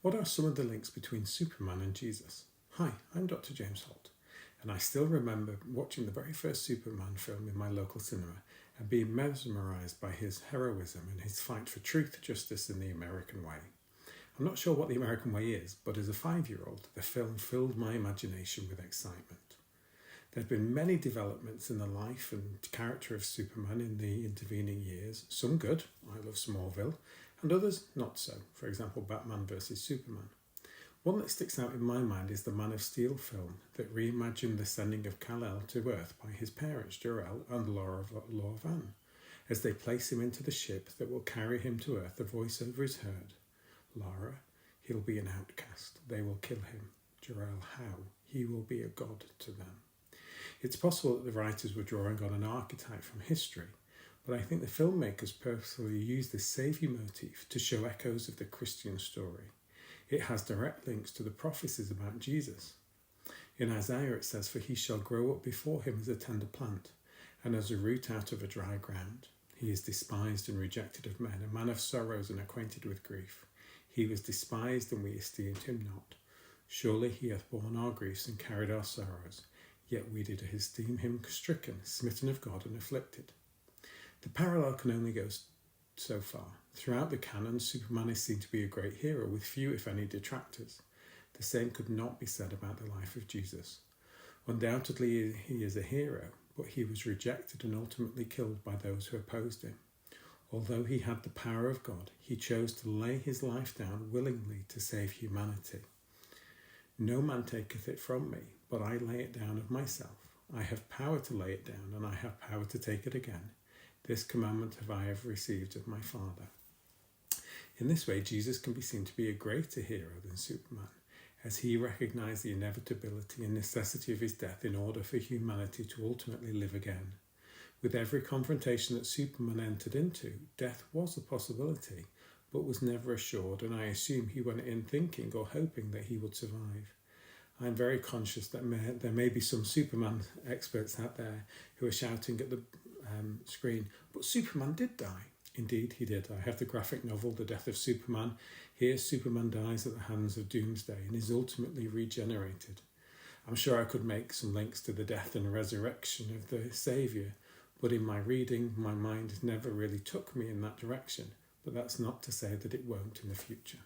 What are some of the links between Superman and Jesus? Hi, I'm Dr. James Holt, and I still remember watching the very first Superman film in my local cinema and being mesmerised by his heroism and his fight for truth, justice and the American way. I'm not sure what the American way is, but as a 5-year-old, the film filled my imagination with excitement. There have been many developments in the life and character of Superman in the intervening years, some good, I love Smallville, and others not so, for example Batman vs Superman. One that sticks out in my mind is the Man of Steel film that reimagined the sending of Kal-El to Earth by his parents Jor-El and Laura Van. As they place him into the ship that will carry him to Earth, the voiceover is heard. Lara, he'll be an outcast. They will kill him. Jor-El, how? He will be a god to them. It's possible that the writers were drawing on an archetype from history, but I think the filmmakers purposely used this saviour motif to show echoes of the Christian story. It has direct links to the prophecies about Jesus. In Isaiah it says, "For he shall grow up before him as a tender plant, and as a root out of a dry ground. He is despised and rejected of men, a man of sorrows and acquainted with grief. He was despised, and we esteemed him not. Surely he hath borne our griefs and carried our sorrows. Yet we did esteem him stricken, smitten of God, and afflicted." The parallel can only go so far. Throughout the canon, Superman is seen to be a great hero, with few, if any, detractors. The same could not be said about the life of Jesus. Undoubtedly, he is a hero, but he was rejected and ultimately killed by those who opposed him. Although he had the power of God, he chose to lay his life down willingly to save humanity. "No man taketh it from me, but I lay it down of myself. I have power to lay it down, and I have power to take it again. This commandment have I received of my Father." In this way, Jesus can be seen to be a greater hero than Superman, as he recognised the inevitability and necessity of his death in order for humanity to ultimately live again. With every confrontation that Superman entered into, death was a possibility, but was never assured, and I assume he went in thinking or hoping that he would survive. I'm very conscious that there may be some Superman experts out there who are shouting at the screen, "But Superman did die." Indeed, he did. I have the graphic novel, The Death of Superman. Here, Superman dies at the hands of Doomsday and is ultimately regenerated. I'm sure I could make some links to the death and resurrection of the Saviour, but in my reading, my mind never really took me in that direction. But that's not to say that it won't in the future.